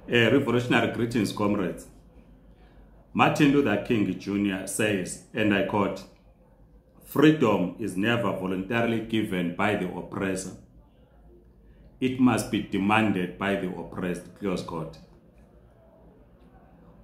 Revolutionary greetings, comrades. Martin Luther King Jr. says, and I quote, "Freedom is never voluntarily given by the oppressor. It must be demanded by the oppressed," close quote.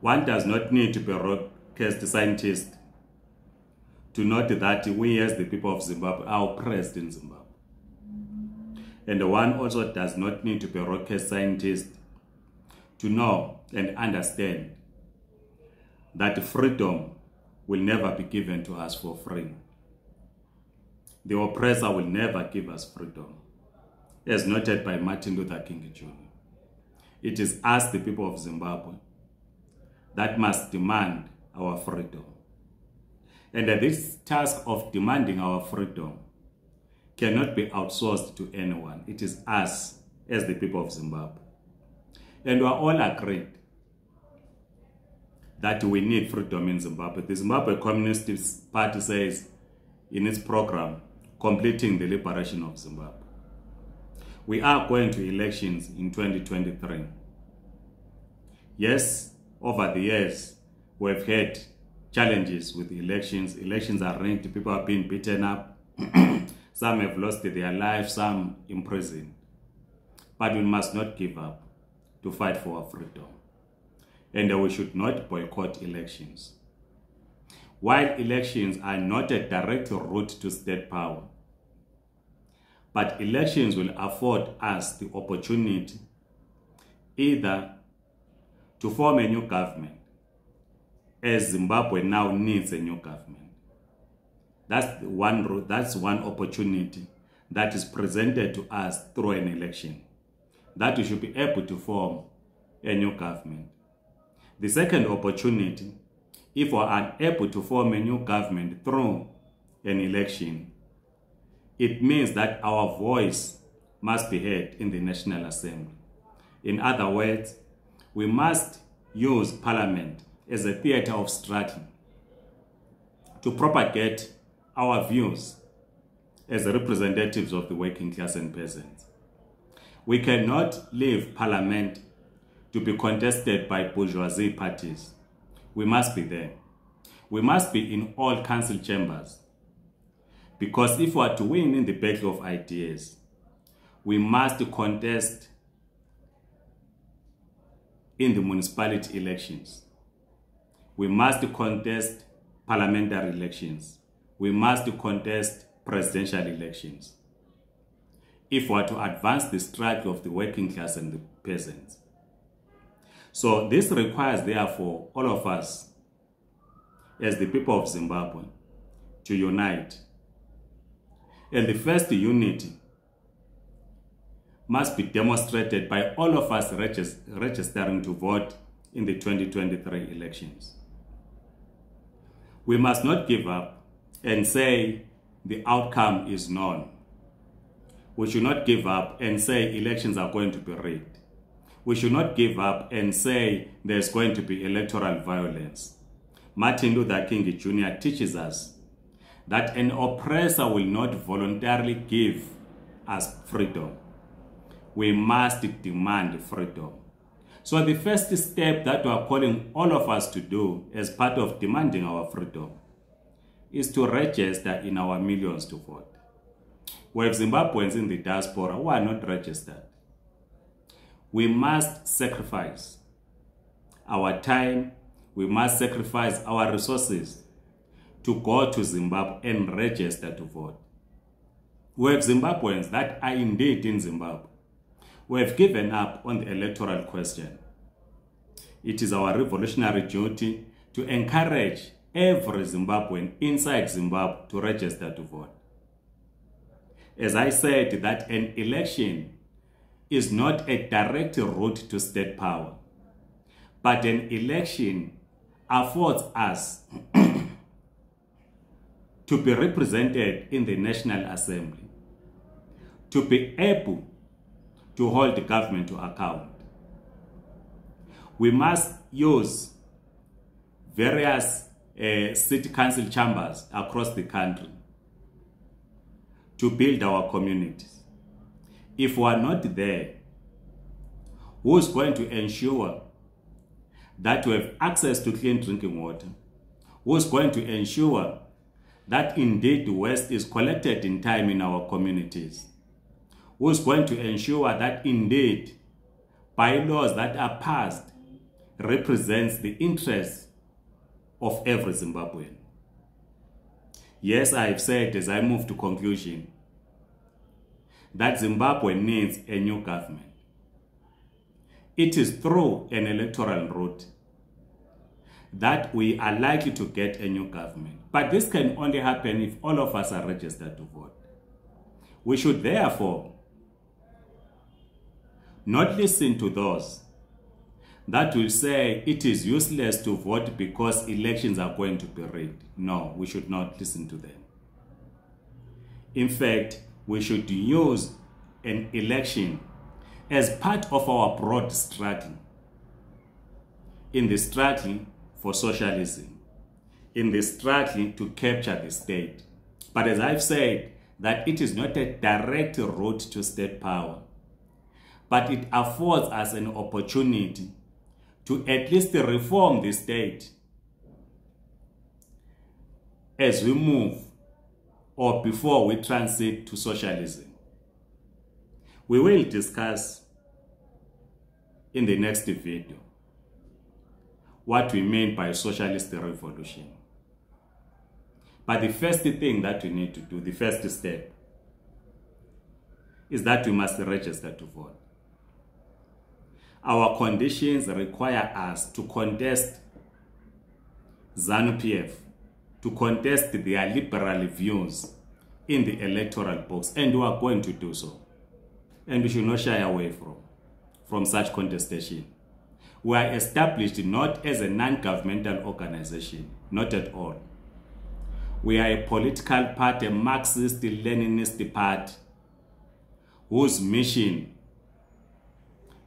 One does not need to be a rocket scientist to note that we as the people of Zimbabwe are oppressed in Zimbabwe. And one also does not need to be a rocket scientist to know and understand that freedom will never be given to us for free. The oppressor will never give us freedom, as noted by Martin Luther King Jr. It is us, the people of Zimbabwe, that must demand our freedom. And this task of demanding our freedom cannot be outsourced to anyone. It is us as the people of Zimbabwe. And we are all agreed that we need freedom in Zimbabwe. The Zimbabwe Communist Party says in its program, completing the liberation of Zimbabwe. We are going to elections in 2023. Yes, over the years, we have had challenges with the elections. Elections are rigged, people are being beaten up. Some have lost their lives, some imprisoned. But we must not give up to fight for our freedom. And we should not boycott elections. While elections are not a direct route to state power, but elections will afford us the opportunity either to form a new government, as Zimbabwe now needs a new government. That's one route, that's one opportunity that is presented to us through an election, that we should be able to form a new government. The second opportunity, if we are unable to form a new government through an election, it means that our voice must be heard in the National Assembly. In other words, we must use Parliament as a theater of struggle to propagate our views as representatives of the working class and peasants. We cannot leave Parliament to be contested by bourgeoisie parties. We must be there. We must be in all council chambers. Because if we are to win in the battle of ideas, we must contest in the municipality elections. We must contest parliamentary elections. We must contest presidential elections if we are to advance the struggle of the working class and the peasants. So this requires, therefore, all of us as the people of Zimbabwe to unite. And the first unity must be demonstrated by all of us registering to vote in the 2023 elections. We must not give up and say the outcome is known. We should not give up and say elections are going to be rigged. We should not give up and say there's going to be electoral violence. Martin Luther King Jr. teaches us that an oppressor will not voluntarily give us freedom. We must demand freedom. So the first step that we are calling all of us to do as part of demanding our freedom is to register in our millions to vote. We have Zimbabweans in the diaspora who are not registered. We must sacrifice our time, we must sacrifice our resources to go to Zimbabwe and register to vote. We have Zimbabweans that are indeed in Zimbabwe. We have given up on the electoral question. It is our revolutionary duty to encourage every Zimbabwean inside Zimbabwe to register to vote. As I said, that an election is not a direct route to state power, but an election affords us to be represented in the National Assembly, to be able to hold the government to account. We must use various city council chambers across the country to build our communities. If we are not there, who is going to ensure that we have access to clean drinking water, who is going to ensure that indeed the waste is collected in time in our communities, who is going to ensure that indeed bylaws that are passed represents the interests of every Zimbabwean. Yes, I have said as I move to conclusion that Zimbabwe needs a new government. It is through an electoral route that we are likely to get a new government. But this can only happen if all of us are registered to vote. We should therefore not listen to those that will say it is useless to vote because elections are going to be rigged. No, we should not listen to them. In fact, we should use an election as part of our broad struggle, in the struggle for socialism, in the struggle to capture the state. But as I've said, that it is not a direct route to state power, but it affords us an opportunity to at least reform the state as we move or before we transit to socialism. We will discuss in the next video what we mean by socialist revolution. But the first thing that we need to do, the first step, is that we must register to vote. Our conditions require us to contest ZANU-PF, to contest their liberal views in the electoral box, and we are going to do so. And we should not shy away from such contestation. We are established not as a non-governmental organization, not at all. We are a political party, a Marxist-Leninist party, whose mission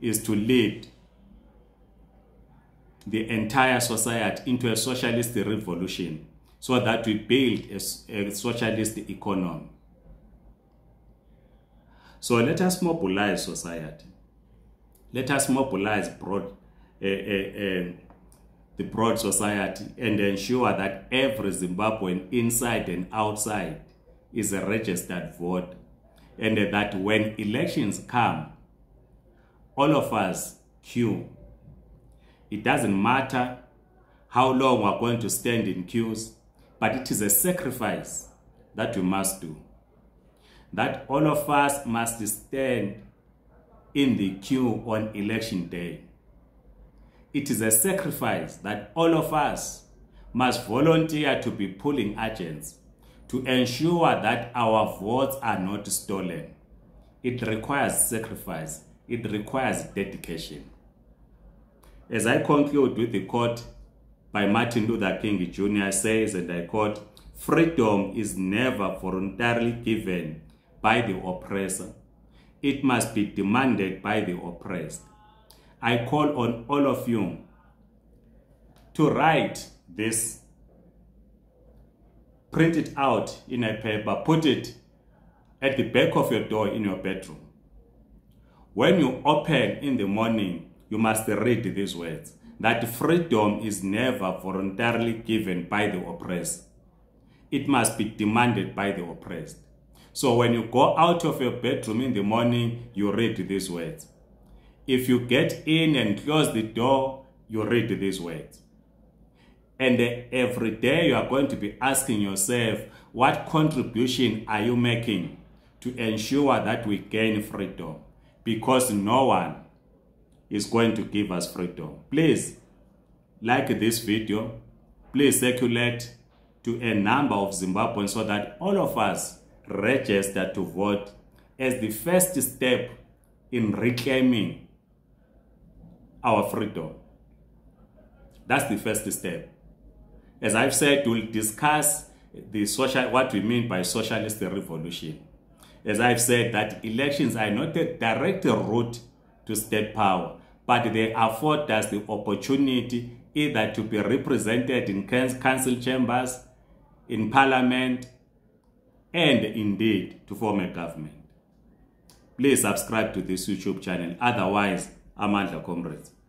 is to lead the entire society into a socialist revolution so that we build a socialist economy. So let us mobilize society. Let us mobilize the broad society and ensure that every Zimbabwean inside and outside is a registered voter, and that when elections come, all of us queue. It doesn't matter how long we're going to stand in queues, but it is a sacrifice that we must do. That all of us must stand in the queue on election day. It is a sacrifice that all of us must volunteer to be polling agents to ensure that our votes are not stolen. It requires sacrifice. It requires dedication. As I conclude with the quote by Martin Luther King Jr. says, and I quote, "Freedom is never voluntarily given by the oppressor. It must be demanded by the oppressed." I call on all of you to write this, print it out in a paper, put it at the back of your door in your bedroom. When you open in the morning, you must read these words, that freedom is never voluntarily given by the oppressed. It must be demanded by the oppressed. So when you go out of your bedroom in the morning, you read these words. If you get in and close the door, you read these words. And every day you are going to be asking yourself, what contribution are you making to ensure that we gain freedom? Because no one is going to give us freedom. Please like this video. Please circulate to a number of Zimbabweans so that all of us register to vote as the first step in reclaiming our freedom. That's the first step. As I've said, we'll discuss what we mean by socialist revolution. As I've said, that elections are not a direct route to state power, but they afford us the opportunity either to be represented in council chambers, in parliament, and indeed to form a government. Please subscribe to this YouTube channel. Otherwise, Amandla, comrades.